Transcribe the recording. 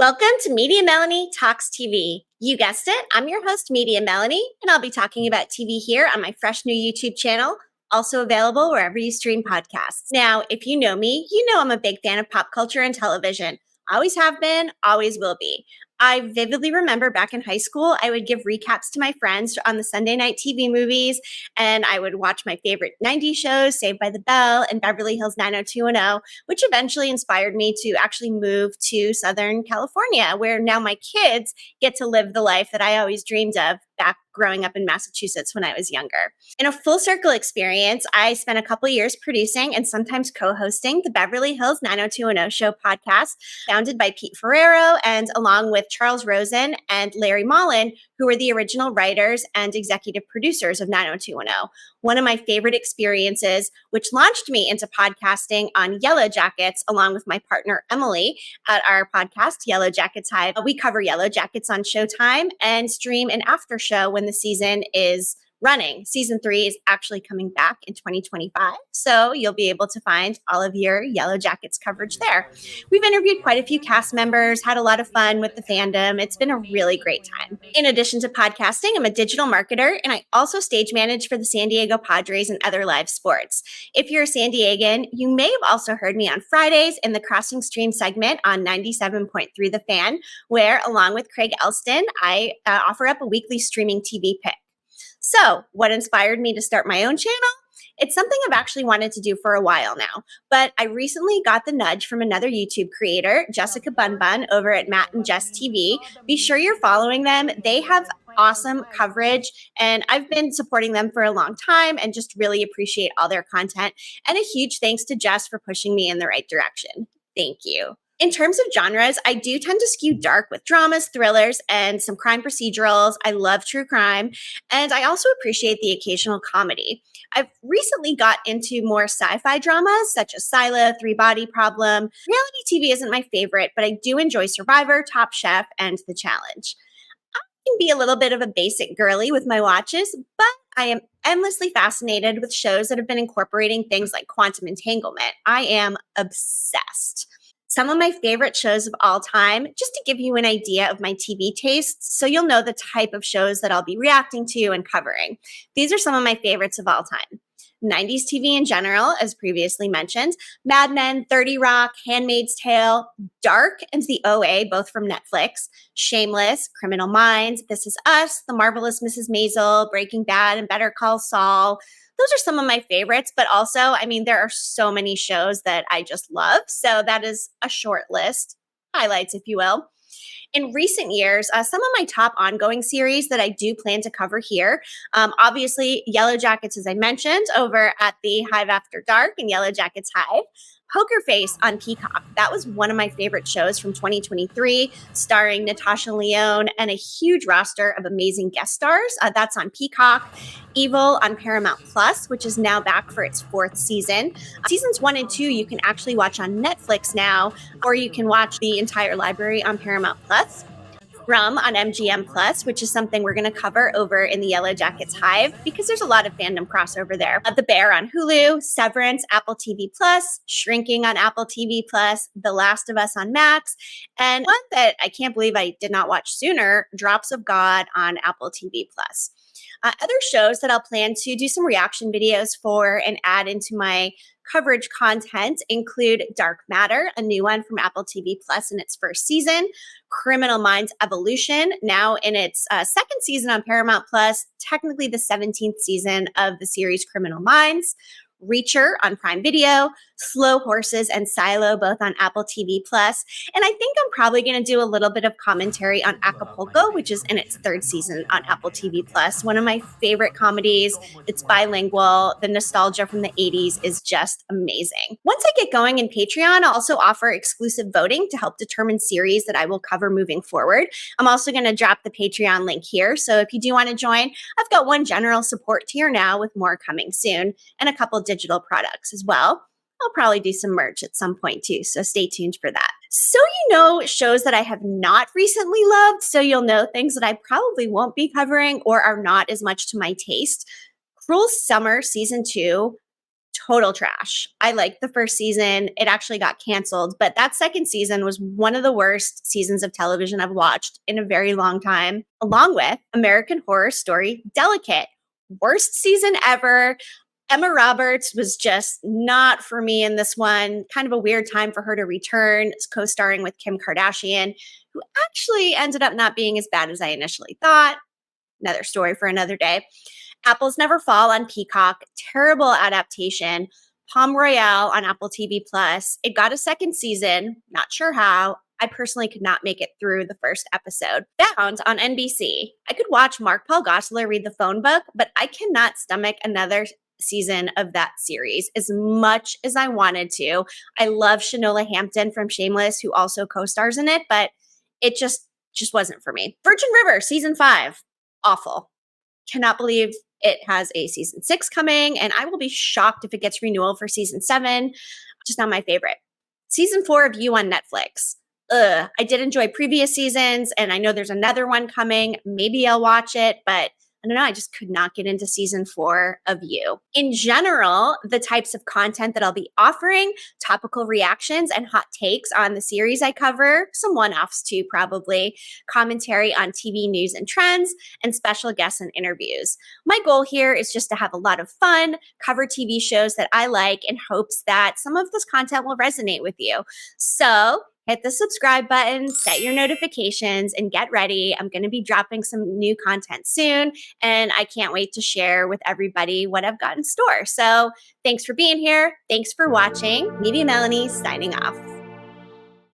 Welcome to Melanie Talks TV. You guessed it, I'm your host, Media Melanie, and I'll be talking about TV here on my fresh new YouTube channel, also available wherever you stream podcasts. Now, if you know me, you know I'm a big fan of pop culture and television. Always have been, always will be. I vividly remember back in high school, I would give recaps to my friends on the Sunday night TV movies, and I would watch my favorite 90s shows, Saved by the Bell and Beverly Hills 90210, which eventually inspired me to actually move to Southern California, where now my kids get to live the life that I always dreamed of back growing up in Massachusetts when I was younger. In a full circle experience, I spent a couple years producing and sometimes co-hosting the Beverly Hills 90210 show podcast, founded by Pete Ferrero and along with Charles Rosen and Larry Mullen, who were the original writers and executive producers of 90210. One of my favorite experiences, which launched me into podcasting on Yellow Jackets, along with my partner Emily at our podcast, Yellow Jackets Hive. We cover Yellow Jackets on Showtime and stream an after show when the season is running. Season 3 is actually coming back in 2025, so you'll be able to find all of your Yellow Jackets coverage there. We've interviewed quite a few cast members, had a lot of fun with the fandom. It's been a really great time. In addition to podcasting, I'm a digital marketer, and I also stage manage for the San Diego Padres and other live sports. If you're a San Diegan, you may have also heard me on Fridays in the Crossing Stream segment on 97.3 The Fan, where, along with Craig Elston, I offer up a weekly streaming TV pick. So, what inspired me to start my own channel? It's something I've actually wanted to do for a while now, but I recently got the nudge from another YouTube creator, Jessica Bunbun, over at Matt and Jess TV. Be sure you're following them. They have awesome coverage, and I've been supporting them for a long time and just really appreciate all their content. And a huge thanks to Jess for pushing me in the right direction. Thank you. In terms of genres, I do tend to skew dark with dramas, thrillers, and some crime procedurals. I love true crime, and I also appreciate the occasional comedy. I've recently got into more sci-fi dramas, such as Silo, Three Body Problem. Reality TV isn't my favorite, but I do enjoy Survivor, Top Chef, and The Challenge. I can be a little bit of a basic girly with my watches, but I am endlessly fascinated with shows that have been incorporating things like quantum entanglement. I am obsessed. Some of my favorite shows of all time, just to give you an idea of my TV tastes, so you'll know the type of shows that I'll be reacting to and covering. These are some of my favorites of all time. 90s TV in general, as previously mentioned, Mad Men, 30 Rock, Handmaid's Tale, Dark, and The OA, both from Netflix, Shameless, Criminal Minds, This Is Us, The Marvelous Mrs. Maisel, Breaking Bad, and Better Call Saul. Those are some of my favorites, but also, there are so many shows that I just love. So that is a short list, highlights, if you will. In recent years, some of my top ongoing series that I do plan to cover here, obviously Yellow Jackets, as I mentioned, over at the Hive After Dark and Yellow Jackets Hive. Poker Face on Peacock. That was one of my favorite shows from 2023, starring Natasha Lyonne and a huge roster of amazing guest stars. That's on Peacock. Evil on Paramount Plus, which is now back for its 4th season. Seasons 1 and 2 you can actually watch on Netflix now, or you can watch the entire library on Paramount Plus. Rum on MGM Plus, which is something we're going to cover over in the Yellow Jackets Hive because there's a lot of fandom crossover there. The Bear on Hulu, Severance, Apple TV Plus, Shrinking on Apple TV Plus, The Last of Us on Max, and one that I can't believe I did not watch sooner, Drops of God on Apple TV Plus. Other shows that I'll plan to do some reaction videos for and add into my coverage content include Dark Matter, a new one from Apple TV Plus in its 1st season, Criminal Minds Evolution, now in its 2nd season on Paramount Plus, technically the 17th season of the series Criminal Minds, Reacher on Prime Video, Slow Horses and Silo, both on Apple TV Plus. And I think I'm probably going to do a little bit of commentary on Acapulco, which is in its 3rd season on Apple TV Plus. One of my favorite comedies. It's bilingual. The nostalgia from the 80s is just amazing. Once I get going in Patreon, I'll also offer exclusive voting to help determine series that I will cover moving forward. I'm also going to drop the Patreon link here. So if you do want to join, I've got one general support tier now with more coming soon and a couple digital products as well. I'll probably do some merch at some point too, so stay tuned for that. So you know shows that I have not recently loved, so you'll know things that I probably won't be covering or are not as much to my taste. Cruel Summer Season 2 total trash. I liked the first season. It actually got canceled, but that second season was one of the worst seasons of television I've watched in a very long time, along with American Horror Story Delicate. Worst season ever. Emma Roberts was just not for me in this one. Kind of a weird time for her to return, co-starring with Kim Kardashian, who actually ended up not being as bad as I initially thought. Another story for another day. Apples Never Fall on Peacock, terrible adaptation. Palm Royale on Apple TV Plus. It got a second season, not sure how. I personally could not make it through the first episode. Bound on NBC. I could watch Mark Paul Gosselaar read the phone book, but I cannot stomach another season of that series as much as I wanted to. I love Shanola Hampton from Shameless, who also co-stars in it, but it just wasn't for me. Virgin River, season 5. Awful. Cannot believe it has a season 6 coming, and I will be shocked if it gets renewal for season 7. Just not my favorite. Season 4 of You on Netflix. I did enjoy previous seasons, and I know there's another one coming. Maybe I'll watch it, but I don't know. I just could not get into season 4 of You. In general, the types of content that I'll be offering, topical reactions and hot takes on the series I cover, some one-offs too probably, commentary on TV news and trends, and special guests and interviews. My goal here is just to have a lot of fun, cover TV shows that I like in hopes that some of this content will resonate with you. So hit the subscribe button, set your notifications, and get ready. I'm going to be dropping some new content soon, and I can't wait to share with everybody what I've got in store. So thanks for being here. Thanks for watching. Media Melanie signing off.